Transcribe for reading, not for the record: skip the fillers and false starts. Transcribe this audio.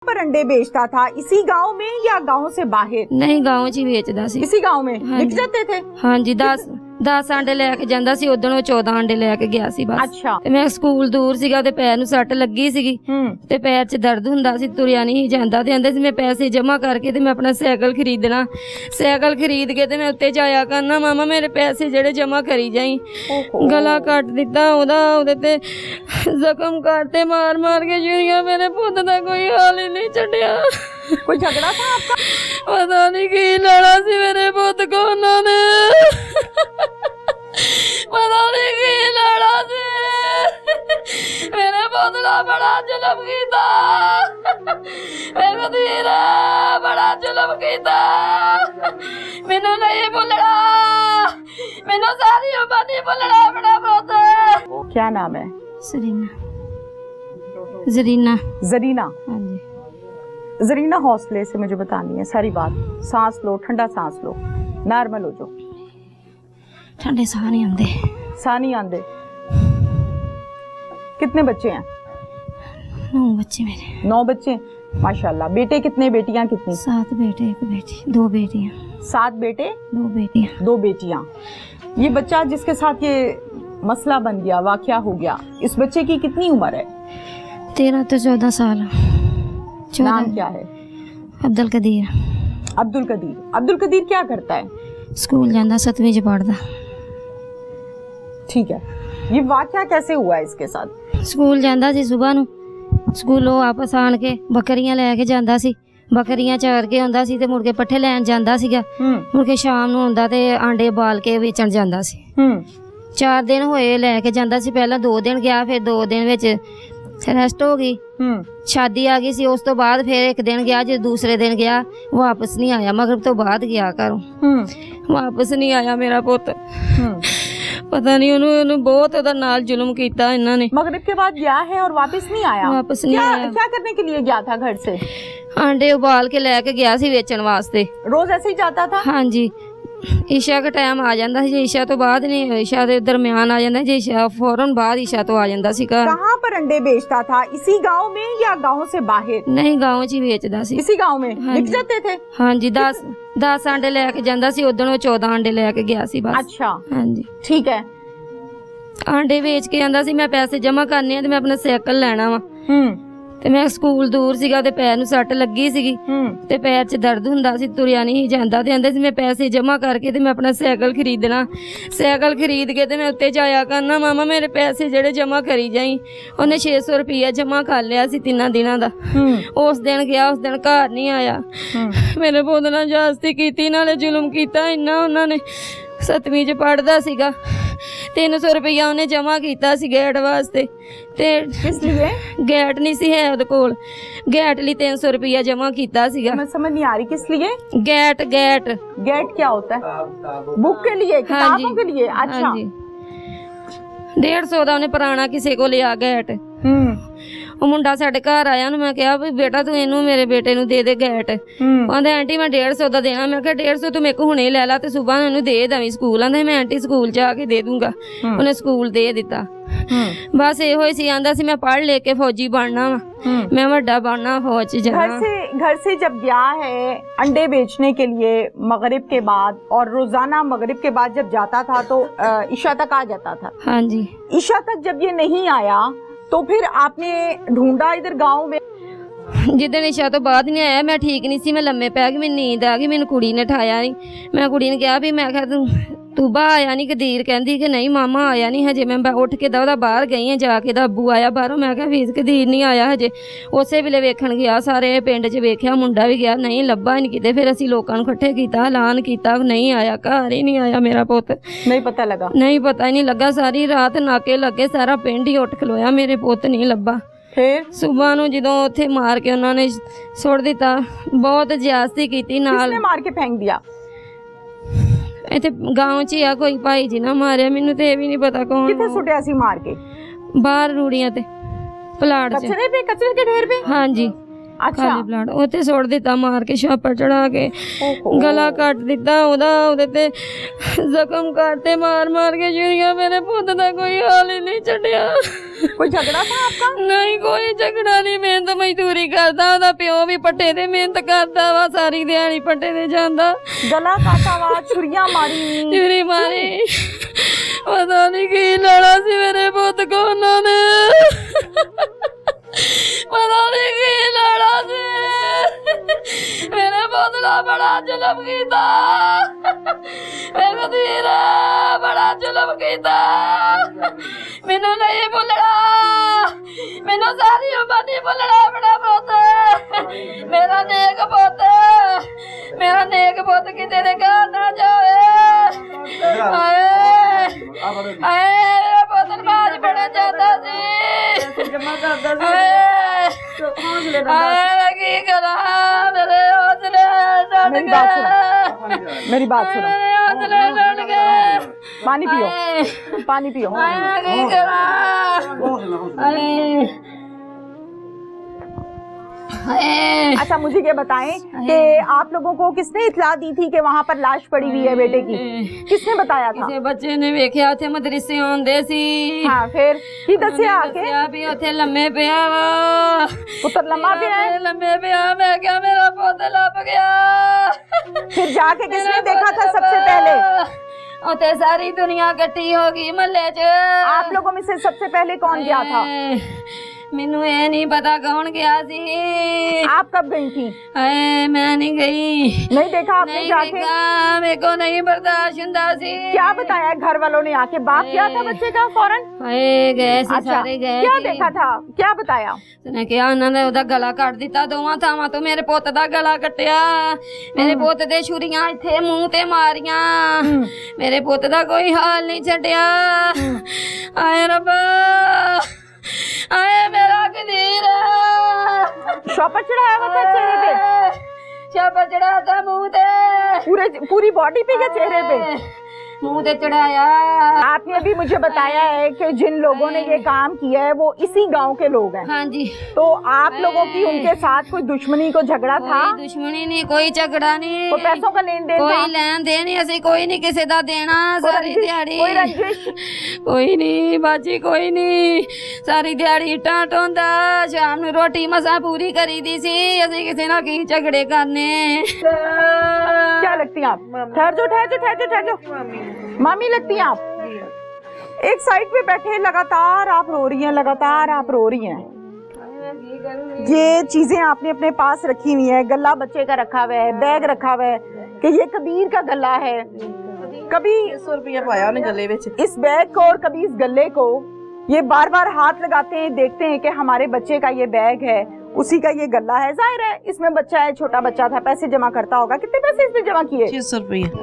पर अंडे बेचता था इसी गांव में या गांव से बाहर? नहीं, गांव च ही बेचदा सी। इसी गांव में बिक जाते थे? हाँ जी, 10 अंडे लैके जांदा सी। उदण वो 14 अंडे लैके गया सी बस। अच्छा। ते मैं स्कूल दूर सीगा ते पैर नूं सੱਟ ਲੱਗੀ ਸੀਗੀ ਤੇ ਪੈਰ 'ਚ ਦਰਦ ਹੁੰਦਾ ਸੀ, ਤੁਰਿਆ ਨਹੀਂ ਜਾਂਦਾ ਤੇ ਕਹਿੰਦੇ ਸੀ ਮੈਂ ਪੈਸੇ ਜਮ੍ਹਾਂ ਕਰਕੇ ਤੇ ਮੈਂ ਆਪਣਾ ਸਾਈਕਲ ਖਰੀਦਣਾ। ਸਾਈਕਲ ਖਰੀਦ ਕੇ ਤੇ ਮੈਂ ਉੱਤੇ ਜਾਇਆ ਕਰਨਾ। ਮਾਮਾ ਮੇਰੇ ਪੈਸੇ ਜਿਹੜੇ ਜਮ੍ਹਾਂ ਕਰੀ ਜਾਈ। ਗਲਾ ਕੱਟ ਦਿੱਤਾ ਉਹਦਾ, ਉਹਦੇ ਤੇ ਜ਼ਖਮ ਕਰਤੇ ਮਾਰ ਮਾਰ ਕੇ ਜੁਰੀਆਂ। ਮੇਰੇ ਪੁੱਤ ਦਾ ਕੋਈ ਹਾਲ ਹੀ ਨਹੀਂ ਛੱਡਿਆ। कोई झगड़ा था आपका? पता नहीं की लड़ा सी मेरे पुत को उन्होंने। पता नहीं की लड़ा सी मेरे पुत का बड़ा जुल्म कीता। मेरे धीरे बड़ा जुल्म कीता। मैनू नहीं भुलना, मैनू सारी उम्र नहीं भुलना अपना पुत। क्या नाम है? जरीना। जरीना। हाँ जी। जरीना, हौसले से मुझे बतानी है सारी बात। सांस लो, ठंडा सांस लो, नॉर्मल हो जाओ। ठंडे साह नहीं आंदे। साह नहीं आंदे। कितने बच्चे हैं? 9 बच्चे मेरे। 9 बच्चे, माशाल्लाह। बेटे कितने, बेटियां कितनी? 7 बेटे 1 बेटी, 2 बेटियां। 7 बेटे 2 बेटियां। 2 बेटियां। ये बच्चा जिसके साथ ये मसला बन गया, वाकया हो गया, इस बच्चे की कितनी उम्र है? 13 तो 14 साल। नाम क्या है? अब्दुल कदीर। अब्दुल कदीर। अब्दुल कदीर क्या करता है? स्कूल जाता, 7वीं च पढ़दा। ठीक है, ये वाकया कैसे हुआ है इसके साथ? स्कूल जाता सी, सुबह नूं स्कूलों वापस आण के बकरियां लैके जांदा सी। बकरियां चार के आंदा सी ते मुड़ के पट्ठे लैन जांदा सीगा। मुड़ के शाम नूं आंदा ते आंडे बाल के वेचण जांदा सी। 4 दिन होए लैके जांदा सी। पहला 2 दिन गया, फिर 2 दिन विच रेस्ट हो गई। शादी आ गई सी। उस तो बाद फिर 1 दिन गया। जो दूसरे दिन गया वापस नहीं आया। मगरब तो बाद गया घरों, वापस नहीं आया मेरा पुत। पता नहीं उन्होंने बहुत ओदा नाल जुल्म कीता इन्हां ने। मगरिब के बाद गया है और वापस नहीं आया? वापस नहीं आया। क्या करने के लिए गया था घर से? आंडे उबाल के लेके गया सी बेचण वास्ते। रोज ऐसे ही जाता था? हाँ जी। ईशा का टाइम आ जाता है। ईशा तो बाद नहीं, ईशा के दरमियान आ जाता है। ईशा फौरन बाद ईशा तो आ जाता सी घर। कहाँ पर अंडे बेचता था? इसी गांव में या गांव से बाहर? नहीं, गांव च ही बेचदा सी। इसी गांव में हाँ बिक जी। जाते थे? हाँ जी। 10 अंडे लेके जांदा सी। उदण वो 14 अंडे लेके गया सी बस। अच्छा। हाँ जी। ठीक है। आंडे बेच के आंदा सी मैं पैसे जमा करने आ ते मैं अपना साइकिल लेना वा। ਤੇ ਮੈਂ ਸਕੂਲ ਦੂਰ ਸੀਗਾ ਤੇ ਪੈਰ ਨੂੰ ਸੱਟ ਲੱਗੀ ਸੀਗੀ ਤੇ ਪੈਰ 'ਚ ਦਰਦ ਹੁੰਦਾ ਸੀ, ਤੁਰਿਆ ਨਹੀਂ ਜਾਂਦਾ ਤੇ ਕਹਿੰਦੇ ਸੀ ਮੈਂ ਪੈਸੇ ਜਮ੍ਹਾਂ ਕਰਕੇ ਤੇ ਮੈਂ ਆਪਣਾ ਸਾਈਕਲ ਖਰੀਦਣਾ। ਸਾਈਕਲ ਖਰੀਦ ਕੇ ਤੇ ਮੈਂ ਉੱਤੇ ਜਾਇਆ ਕਰਨਾ। ਮਾਮਾ ਮੇਰੇ ਪੈਸੇ ਜਿਹੜੇ ਜਮ੍ਹਾਂ ਕਰੀ ਜਾਈ। ਉਹਨੇ 600 ਰੁਪਈਆ ਜਮ੍ਹਾਂ ਕਰ ਲਿਆ ਸੀ 3 ਦਿਨਾਂ ਦਾ। ਉਸ ਦਿਨ ਗਿਆ, ਉਸ ਦਿਨ ਘਰ ਨਹੀਂ ਆਇਆ। ਮੇਰੇ ਪੁੱਤ ਨਾਲ ਜ਼ਿਆਦਤੀ ਕੀਤੀ, ਨਾਲੇ ਜ਼ੁਲਮ ਕੀਤਾ ਇੰਨਾ। ਉਹਨਾਂ ਨੇ 7ਵੀਂ 'ਚ ਪੜ੍ਹਦਾ ਸੀਗਾ। 300 ਰੁਪਈਆ ਉਹਨੇ ਜਮ੍ਹਾਂ ਕੀਤਾ ਸੀ ਗੈਟ ਵਾਸਤੇ ਤੇ किस लिए? गैट नहीं सी है ਉਹਦੇ ਕੋਲ। गैट ਲਈ 300 रुपया जमा कीता सीगा। मैं समझ नहीं आ रही, किस लिए? गैट गैट गेट क्या होता है? बुक के लिए, किताबों के लिए? अच्छा। हाँ जी। 150 ਦਾ ਉਹਨੇ ਪੁਰਾਣਾ ਕਿਸੇ ਕੋਲ ਲਿਆ ਗੈਟ। ਉਹ ਮੁੰਡਾ ਸਾਡੇ ਘਰ ਆਇਆ, ਉਹਨੂੰ ਮੈਂ ਕਿਹਾ ਵੀ ਬੇਟਾ ਤੂੰ ਇਹਨੂੰ ਮੇਰੇ ਬੇਟੇ ਨੂੰ ਦੇ ਦੇ ਗੈਟ। ਕਹਿੰਦਾ ਆਂਟੀ ਮੈਂ 150 ਦਾ ਦੇਣਾ। ਮੈਂ ਕਿਹਾ 150 ਤੂੰ ਮੇਰੇ ਕੋ ਹੁਣੇ ਲੈ ਲਾ ਤੇ ਸਵੇਰ ਇਹਨੂੰ ਦੇ ਦੇਵੀਂ ਸਕੂਲ। ਆਂਦਾ ਮੈਂ ਆਂਟੀ ਸਕੂਲ ਜਾ ਕੇ ਦੇ ਦੂੰਗਾ। ਉਹਨੇ ਸਕੂਲ ਦੇ ਦਿੱਤਾ। बस ਇਹੋ ਹੀ ਸੀ। ਆਂਦਾ ਸੀ ਮੈਂ ਪੜ੍ਹ ਲੈ ਕੇ फौजी बनना वा, मैं ਵੱਡਾ बनना फौज च जाना। घर से जब गया है अंडे बेचने के लिए मगरिब के बाद, और रोजाना मगरिब के बाद जब जाता था तो ईशा तक आ जाता था? हाँ जी। ईशा तक जब ये नहीं आया तो फिर आपने ढूंढा इधर गांव में? जिदन ईशा तो बाद नहीं आया, मैं ठीक नहीं सी। मैं लम्मे पै गई, मैनूं नींद आ गई। मैनूं कुड़ी ने उठाया नहीं। मैं कुड़ी ने कहा भी मैं कहा तू बा आया नहीं? कदीर कहती कि नहीं मामा आया नहीं हजे। मैं उठ के दा बाहर गई हाँ, जाके दा अबू आया बाहरों। मैं कहा वीर कदीर नहीं आया हजे। उस वेले वेखण गया, सारे पिंड च वेख्या, मुंडा भी गया, नहीं लब्भा ही नहीं किते। फिर असीं लोकां नूं इकट्ठे कीता, ऐलान कीता, नहीं आया, घर ही नहीं आया मेरा पुत। नहीं पता लगा? नहीं पता ही नहीं लगा। सारी रात नाके लगे, सारा पिंड ही उठ खलोया, मेरे पुत नहीं लब्भा। फिर सुबह नूं जदों उत्थे मार के उन्होंने सुट दिता। बहुत ज्यादती कीती नाल। किसने मार के फेंक दिया? इत्थे गांव च ही आ कोई भाई जी ना मारिया। मैनूं ते भी नहीं पता कौन। किथे सुटिया सी मार के? बाहर रूड़ियां ते प्लाट च। कचरे पे, कचरे के ढेर पे? हाँ जी। ਅੱਛਾ ਖਾਲੀ ਪਲਾਟ ਉੱਥੇ ਸੁੱਟ ਦਿੱਤਾ ਮਾਰ ਕੇ ਛਾਪਾ ਚੜਾ ਕੇ ਗਲਾ ਕੱਟ ਦਿੱਤਾ ਉਹਦੇ ਤੇ ਜ਼ਖਮ ਕਰਤੇ ਮਾਰ ਕੇ ਜੁਰੀਆਂ ਮੇਰੇ ਪੁੱਤ ਦਾ ਕੋਈ ਹਾਲ ਹੀ ਨਹੀਂ ਛੱਡਿਆ कोई झगड़ा था आपका ਨਹੀਂ ਕੋਈ ਝਗੜਾ ਨਹੀਂ ਮਿਹਨਤ ਮਜ਼ਦੂਰੀ ਕਰਦਾ ਉਹਦਾ ਪਿਓ ਵੀ ਪੱਟੇ ਤੇ ਮਿਹਨਤ ਕਰਦਾ ਵਾ ਸਾਰੀ ਦਿਹਾੜੀ ਪੱਟੇ ਤੇ ਜਾਂਦਾ गला काटा हुआ छुरियां मारी ਚੂਰੀ ਮਾਰੀ ਪਤਾ ਨਹੀਂ ਕੀ ਲੜਾ ਸੀ ਮੇਰੇ ਪੁੱਤ ਕੋ ਉਹਨਾਂ ਨੇ ਪਤਾ ਨਹੀਂ ਕੀ ਲੜਾ ਸੀ ਮੇਰੇ ਪੁੱਤ ਦਾ ਬੜਾ ਜ਼ੁਲਮ ਕੀਤਾ ਮੇਰੇ ਵੀਰਾ ਬੜਾ ਜ਼ੁਲਮ ਕੀਤਾ ਮੈਨੂੰ ਨਹੀਂ ਭੁੱਲਣਾ ਮੈਨੂੰ ਸਾਰੀ ਉਮਰ ਨਹੀਂ ਭੁੱਲਣਾ ਬੜਾ ਪੁੱਤ ਮੇਰਾ ਨੇਕ ਪੁੱਤ ਕਿਤੇ ਦੇ ਘਰ ਨਾ ਜਾਵੇ ਆਏ ਮੇਰਾ ਪੁੱਤ ਨਮਾਜ਼ ਪੜ੍ਹਨ ਜਾਂਦਾ ਸੀ जमा करता ਆਏ ਕੀ ਕਰਾਂ ਮੇਰੇ ਹੌਸਲੇ मेरी बात सुनो मेरी बात सुनो ਹੌਸਲੇ ਟੁੱਟ ਗਏ पानी पियो पानी पियो ਆਏ ਕੀ ਕਰਾਂ ਆਏ अच्छा मुझे ये बताएं कि आप लोगों को किसने इत्तला दी थी कि वहाँ पर लाश पड़ी हुई है बेटे की किसने बताया था ਕਿਸੇ ਬੱਚੇ ਨੇ ਵੇਖਿਆ ਉੱਥੇ ਮਦਰਸੇ ਆਉਂਦੇ ਸੀ हाँ फिर की दसिया आके ਦੱਸਿਆ ਵੀ ਉੱਥੇ ਲੰਮੇ ਪਿਆ ਵਾ पुत्र लम्बा भी है ਲੰਮੇ ਪਿਆ ਮੈਂ ਕਿਹਾ ਮੇਰਾ ਪੁੱਤ ਲੱਭ ਗਿਆ फिर जाके किसने देखा था सबसे पहले ਉੱਥੇ ਸਾਰੀ ਦੁਨੀਆ ਇਕੱਠੀ ਹੋ ਗਈ ਮਹੱਲੇ 'ਚ आप लोगों में से सबसे पहले कौन गया था ਮੈਨੂੰ ਇਹ ਨਹੀਂ ਪਤਾ ਕੌਣ ਗਿਆ ਸੀ आप कब गई थी ਹਾਏ ਮੈਂ ਨਹੀਂ ਗਈ नहीं देखा आपने ਨਹੀਂ जाके ਦੇਖਾ ਮੇਰੇ ਕੋ ਨਹੀਂ ਬਰਦਾਸ਼ਤ ਹੁੰਦਾ ਸੀ क्या बताया घर वालों ने आके बाप किया था बच्चे का फौरन ਹਾਏ ਗਏ ਸੀ अच्छा ਸਾਰੇ ਗਏ क्या ਸੀ। देखा था क्या बताया ਉਹਨੇ ਕਿਹਾ ਉਹਨਾਂ ਨੇ ਉਹਦਾ ਗਲਾ ਕੱਟ ਦਿੱਤਾ ਦੋਵਾਂ ਥਾਵਾਂ ਤੋਂ ਮੇਰੇ ਪੁੱਤ ਦਾ ਗਲਾ ਕੱਟਿਆ ਮੇਰੇ ਪੁੱਤ ਦੇ ਛੁਰੀਆਂ ਇੱਥੇ ਮੂੰਹ ਤੇ ਮਾਰੀਆਂ ਮੇਰੇ ਪੁੱਤ ਦਾ ਕੋਈ ਹਾਲ ਨਹੀਂ ਛੱਡਿਆ ਆਏ ਰੱਬਾ ਆਏ ਮੇਰਾ ਕਦੀਰ शॉपर चढ़ाया हुआ था चेहरे पे ਛਾਪਾ ਚੜਾਤਾ ਮੂੰਹ ਤੇ पूरी बॉडी पे या चेहरे पे ਮੂੰਹ ਤੇ ਚੜਾਇਆ आपने अभी मुझे बताया है कि जिन लोगों ने ये काम किया है वो इसी गांव के लोग हैं ਹਾਂਜੀ तो आप लोगों की उनके साथ कोई दुश्मनी को झगड़ा था ਕੋਈ ਦੁਸ਼ਮਣੀ ਨਹੀਂ ਕੋਈ ਝਗੜਾ ਨਹੀਂ कोई पैसों का लेन देन था ਕੋਈ ਲੈਣ ਦੇਣ ਨਹੀਂ ਅਸੀਂ ਕੋਈ ਨਹੀਂ ਕਿਸੇ ਦਾ ਦੇਣਾ कोई ਸਾਰੀ रंजिश- ਦਿਹਾੜੀ कोई रंजिश ਕੋਈ ਨਹੀਂ ਬਾਜੀ ਕੋਈ ਨਹੀਂ ਸਾਰੀ ਦਿਹਾੜੀ ਇੱਟਾਂ ਢੋਂਦਾ ਸ਼ਾਮ ਨੂੰ ਰੋਟੀ ਮਸਾਂ ਪੂਰੀ ਕਰੀਦੀ ਸੀ ਅਸੀਂ ਕਿਸੇ ਨਾਲ ਕੀ ਝਗੜੇ ਕਰਨੇ क्या लगती हैं आप ठहर जाओ मामी लगती हैं आप एक साइड पे बैठे लगातार आप रो रही हैं ये चीजें आपने अपने पास रखी हुई है गला बच्चे का रखा हुआ है बैग रखा हुआ है कि ये कबीर का गला है कभी 100 रुपया पाया उन्हें गले में इस बैग को और कभी इस गले को ये बार बार हाथ लगाते हैं देखते हैं कि हमारे बच्चे का ये बैग है उसी का ये गला है जाहिर है इसमें बच्चा है छोटा बच्चा था पैसे जमा करता होगा कितने पैसे इसमें जमा किए 600 रुपया